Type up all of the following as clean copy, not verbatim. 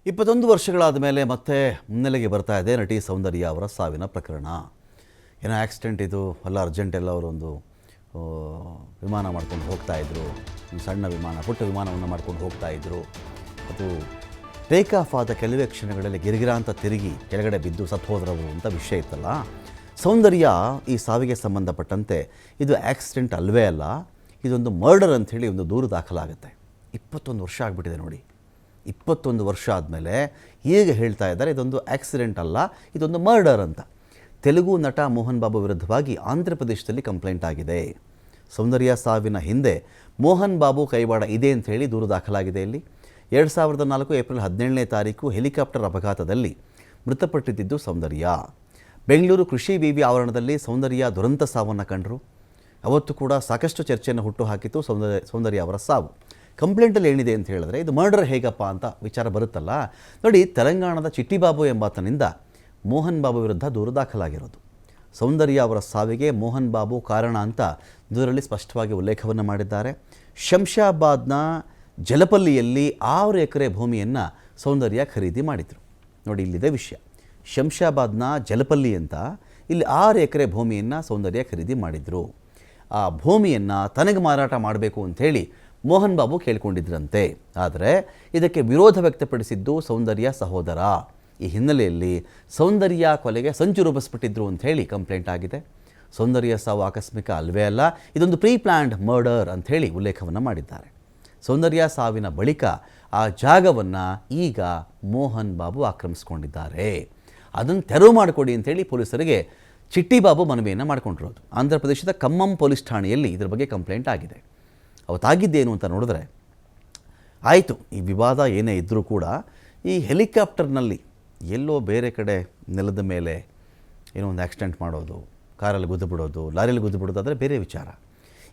21 ವರ್ಷಗಳಾದ ಮೇಲೆ ಮತ್ತೆ ಮುನ್ನೆಲೆಗೆ ಬರ್ತಾ ಇದೆ ನಟಿ ಸೌಂದರ್ಯ ಅವರ ಸಾವಿನ ಪ್ರಕರಣ. ಏನೋ ಆಕ್ಸಿಡೆಂಟ್ ಇದು, ಎಲ್ಲ ಅರ್ಜೆಂಟ್, ಎಲ್ಲ ಅವರೊಂದು ವಿಮಾನ ಮಾಡ್ಕೊಂಡು ಹೋಗ್ತಾಯಿದ್ರು, ಸಣ್ಣ ವಿಮಾನ, ಪುಟ್ಟ ವಿಮಾನವನ್ನು ಮಾಡ್ಕೊಂಡು ಹೋಗ್ತಾಯಿದ್ರು. ಅದು ಟೇಕ್ ಆಫ್ ಆದ ಕೆಲವೇ ಕ್ಷಣಗಳಲ್ಲಿ ಗಿರಿಗಿರ ಅಂತ ತಿರುಗಿ ಕೆಳಗಡೆ ಬಿದ್ದು ಸತ್ತು ಹೋದ್ರವರು ಅಂತ ವಿಷಯ ಇತ್ತಲ್ಲ. ಸೌಂದರ್ಯ ಈ ಸಾವಿಗೆ ಸಂಬಂಧಪಟ್ಟಂತೆ ಇದು ಆಕ್ಸಿಡೆಂಟ್ ಅಲ್ವೇ ಅಲ್ಲ, ಇದೊಂದು ಮರ್ಡರ್ ಅಂಥೇಳಿ ಒಂದು ದೂರು ದಾಖಲಾಗುತ್ತೆ. 21 ವರ್ಷ ಆಗಿಬಿಟ್ಟಿದೆ ನೋಡಿ. 21 ವರ್ಷ ಆದಮೇಲೆ ಈಗ ಹೇಳ್ತಾ ಇದ್ದಾರೆ ಇದೊಂದು ಆಕ್ಸಿಡೆಂಟ್ ಅಲ್ಲ, ಇದೊಂದು ಮರ್ಡರ್ ಅಂತ. ತೆಲುಗು ನಟ ಮೋಹನ್ ಬಾಬು ವಿರುದ್ಧವಾಗಿ ಆಂಧ್ರ ಪ್ರದೇಶದಲ್ಲಿ ಕಂಪ್ಲೇಂಟ್ ಆಗಿದೆ. ಸೌಂದರ್ಯ ಸಾವಿನ ಹಿಂದೆ ಮೋಹನ್ ಬಾಬು ಕೈವಾಡ ಇದೆ ಅಂತ ಹೇಳಿ ದೂರು ದಾಖಲಾಗಿದೆ. ಇಲ್ಲಿ 2004 ಏಪ್ರಿಲ್ 17ನೇ ತಾರೀಕು ಹೆಲಿಕಾಪ್ಟರ್ ಅಪಘಾತದಲ್ಲಿ ಮೃತಪಟ್ಟಿದ್ದು ಸೌಂದರ್ಯ. ಬೆಂಗಳೂರು ಕೃಷಿ ವಿವಿ ಆವರಣದಲ್ಲಿ ಸೌಂದರ್ಯ ದುರಂತ ಸಾವನ್ನು ಕಂಡರು. ಅವತ್ತು ಕೂಡ ಸಾಕಷ್ಟು ಚರ್ಚೆಯನ್ನು ಹುಟ್ಟುಹಾಕಿತು ಸೌಂದರ್ಯ ಅವರ ಸಾವು. ಕಂಪ್ಲೇಂಟಲ್ಲಿ ಏನಿದೆ ಅಂತ ಹೇಳಿದ್ರೆ ಇದು ಮರ್ಡರ್ ಹೇಗಪ್ಪ ಅಂತ ವಿಚಾರ ಬರುತ್ತಲ್ಲ ನೋಡಿ. ತೆಲಂಗಾಣದ ಚಿಟ್ಟಿಬಾಬು ಎಂಬಾತನಿಂದ ಮೋಹನ್ ಬಾಬು ವಿರುದ್ಧ ದೂರು ದಾಖಲಾಗಿರೋದು. ಸೌಂದರ್ಯ ಅವರ ಸಾವಿಗೆ ಮೋಹನ್ ಬಾಬು ಕಾರಣ ಅಂತ ದೂರಲ್ಲಿ ಸ್ಪಷ್ಟವಾಗಿ ಉಲ್ಲೇಖವನ್ನು ಮಾಡಿದ್ದಾರೆ. ಶಂಷಾಬಾದ್ನ ಜಲಪಲ್ಲಿಯಲ್ಲಿ 6 ಎಕರೆ ಭೂಮಿಯನ್ನು ಸೌಂದರ್ಯ ಖರೀದಿ ಮಾಡಿದರು. ನೋಡಿ, ಇಲ್ಲಿದೆ ವಿಷಯ. ಶಂಷಾಬಾದ್ನ ಜಲಪಲ್ಲಿ ಅಂತ ಇಲ್ಲಿ 6 ಎಕರೆ ಭೂಮಿಯನ್ನು ಸೌಂದರ್ಯ ಖರೀದಿ ಮಾಡಿದರು. ಆ ಭೂಮಿಯನ್ನು ತನಗೆ ಮಾರಾಟ ಮಾಡಬೇಕು ಅಂಥೇಳಿ ಮೋಹನ್ ಬಾಬು ಕೇಳಿಕೊಂಡಿದ್ರಂತೆ. ಆದರೆ ಇದಕ್ಕೆ ವಿರೋಧ ವ್ಯಕ್ತಪಡಿಸಿದ್ದು ಸೌಂದರ್ಯ ಸಹೋದರ. ಈ ಹಿನ್ನೆಲೆಯಲ್ಲಿ ಸೌಂದರ್ಯ ಕೊಲೆಗೆ ಸಂಚು ರೂಪಿಸ್ಬಿಟ್ಟಿದ್ರು ಅಂಥೇಳಿ ಕಂಪ್ಲೇಂಟ್ ಆಗಿದೆ. ಸೌಂದರ್ಯ ಸಾವು ಆಕಸ್ಮಿಕ ಅಲ್ವೇ ಅಲ್ಲ, ಇದೊಂದು ಪ್ರೀ ಪ್ಲ್ಯಾನ್ಡ್ ಮರ್ಡರ್ ಅಂಥೇಳಿ ಉಲ್ಲೇಖವನ್ನು ಮಾಡಿದ್ದಾರೆ. ಸೌಂದರ್ಯ ಸಾವಿನ ಬಳಿಕ ಆ ಜಾಗವನ್ನು ಈಗ ಮೋಹನ್ ಬಾಬು ಆಕ್ರಮಿಸ್ಕೊಂಡಿದ್ದಾರೆ. ಅದನ್ನು ತೆರವು ಮಾಡಿಕೊಡಿ ಅಂಥೇಳಿ ಪೊಲೀಸರಿಗೆ ಚಿಟ್ಟಿಬಾಬು ಮನವಿಯನ್ನು ಮಾಡಿಕೊಂಡಿರೋದು. ಆಂಧ್ರ ಪ್ರದೇಶದ ಖಮ್ಮಂ ಪೊಲೀಸ್ ಠಾಣೆಯಲ್ಲಿ ಇದರ ಬಗ್ಗೆ ಕಂಪ್ಲೇಂಟ್ ಆಗಿದೆ. ಅವತ್ತಾಗಿದ್ದೇನು ಅಂತ ನೋಡಿದ್ರೆ, ಆಯಿತು, ಈ ವಿವಾದ ಏನೇ ಇದ್ದರೂ ಕೂಡ ಈ ಹೆಲಿಕಾಪ್ಟರ್ನಲ್ಲಿ ಎಲ್ಲೋ ಬೇರೆ ಕಡೆ ನೆಲದ ಮೇಲೆ ಏನೋ ಒಂದು ಆಕ್ಸಿಡೆಂಟ್ ಮಾಡೋದು, ಕಾರಲ್ಲಿ ಗುದ್ದು ಬಿಡೋದು, ಲಾರಿಯಲ್ಲಿ ಗುದ್ದು ಬಿಡೋದು ಆದರೆ ಬೇರೆ ವಿಚಾರ.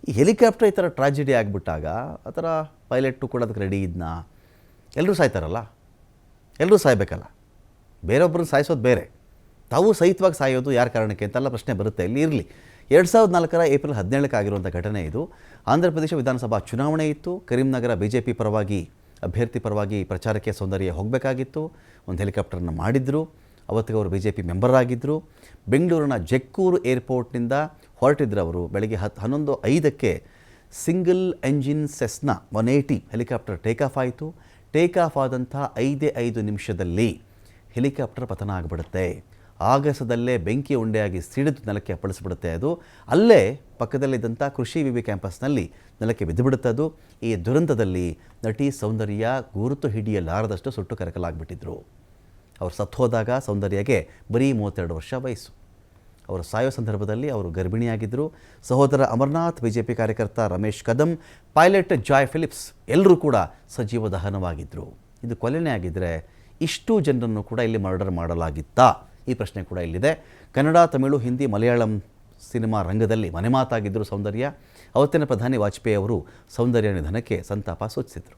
ಈ ಹೆಲಿಕಾಪ್ಟರ್ ಈ ಥರ ಟ್ರಾಜಿಡಿ ಆಗಿಬಿಟ್ಟಾಗ ಆ ಥರ ಪೈಲಟು ಕೂಡ ಅದಕ್ಕೆ ರೆಡಿ ಇದ್ನಾ? ಎಲ್ಲರೂ ಸಾಯ್ತಾರಲ್ಲ, ಎಲ್ಲರೂ ಸಾಯ್ಬೇಕಲ್ಲ. ಬೇರೊಬ್ಬರನ್ನ ಸಾಯಿಸೋದು ಬೇರೆ, ತಾವು ಸಹಿತವಾಗಿ ಸಾಯೋದು ಯಾರ ಕಾರಣಕ್ಕೆ ಅಂತೆಲ್ಲ ಪ್ರಶ್ನೆ ಬರುತ್ತೆ. ಇಲ್ಲಿ ಇರಲಿ. 2004 ಏಪ್ರಿಲ್ 17ಕ್ಕೆ ಆಗಿರುವಂಥ ಘಟನೆ ಇದು. ಆಂಧ್ರ ಪ್ರದೇಶ ವಿಧಾನಸಭಾ ಚುನಾವಣೆ ಇತ್ತು. ಕರೀಂನಗರ BJP ಪರವಾಗಿ ಅಭ್ಯರ್ಥಿ ಪರವಾಗಿ ಪ್ರಚಾರಕ್ಕೆ ಸೌಂದರ್ಯ ಹೋಗಬೇಕಾಗಿತ್ತು. ಒಂದು ಹೆಲಿಕಾಪ್ಟರ್ನ ಮಾಡಿದ್ರು. ಅವತ್ತಿಗೆ ಅವರು BJP ಮೆಂಬರ್ ಆಗಿದ್ದರು. ಬೆಂಗಳೂರಿನ ಜಕ್ಕೂರು ಏರ್ಪೋರ್ಟ್ನಿಂದ ಹೊರಟಿದ್ರು ಅವರು. ಬೆಳಗ್ಗೆ 11:05ಕ್ಕೆ single engine Cessna 180 helicopter take off ಆಯಿತು. ಟೇಕ್ ಆಫ್ ಆದಂಥ 5 ನಿಮಿಷದಲ್ಲಿ ಹೆಲಿಕಾಪ್ಟರ್ ಪತನ ಆಗಿಬಿಡುತ್ತೆ. ಆಗಸದಲ್ಲೇ ಬೆಂಕಿ ಉಂಡೆಯಾಗಿ ಸಿಡಿದು ನೆಲಕ್ಕೆ ಅಪ್ಪಳಿಸ್ಬಿಡುತ್ತೆ. ಅದು ಅಲ್ಲೇ ಪಕ್ಕದಲ್ಲಿದ್ದಂಥ ಕೃಷಿ ವಿವಿ ಕ್ಯಾಂಪಸ್ನಲ್ಲಿ ನೆಲಕ್ಕೆ ಬಿದ್ದುಬಿಡುತ್ತೆ. ಅದು ಈ ದುರಂತದಲ್ಲಿ ನಟಿ ಸೌಂದರ್ಯ ಗುರುತು ಹಿಡಿಯಲಾರದಷ್ಟು ಸುಟ್ಟು ಕರಕಲಾಗ್ಬಿಟ್ಟಿದ್ರು. ಅವರು ಸತ್ತು ಹೋದಾಗ ಸೌಂದರ್ಯಗೆ ಬರೀ 32 ವರ್ಷ ವಯಸ್ಸು. ಅವರು ಸಾಯೋ ಸಂದರ್ಭದಲ್ಲಿ ಅವರು ಗರ್ಭಿಣಿಯಾಗಿದ್ದರು. ಸಹೋದರ ಅಮರನಾಥ್, BJP ಕಾರ್ಯಕರ್ತ ರಮೇಶ್ ಕದಂ, ಪೈಲಟ್ ಜಾಯ್ ಫಿಲಿಪ್ಸ್ ಎಲ್ಲರೂ ಕೂಡ ಸಜೀವ ದಹನವಾಗಿದ್ದರು. ಇದು ಕೊಲೆನೇ ಆಗಿದ್ದರೆ ಇಷ್ಟು ಜನರನ್ನು ಕೂಡ ಇಲ್ಲಿ ಮರ್ಡರ್ ಮಾಡಲಾಗಿತ್ತಾ? ಈ ಪ್ರಶ್ನೆ ಕೂಡ ಇಲ್ಲಿದೆ. ಕನ್ನಡ, ತಮಿಳು, ಹಿಂದಿ, ಮಲಯಾಳಂ ಸಿನಿಮಾ ರಂಗದಲ್ಲಿ ಮನೆ ಮಾತಾಗಿದ್ದರು ಸೌಂದರ್ಯ. ಅವತ್ತಿನ ಪ್ರಧಾನಿ ವಾಜಪೇಯಿ ಅವರು ಸೌಂದರ್ಯ ನಿಧನಕ್ಕೆ ಸಂತಾಪ ಸೂಚಿಸಿದರು.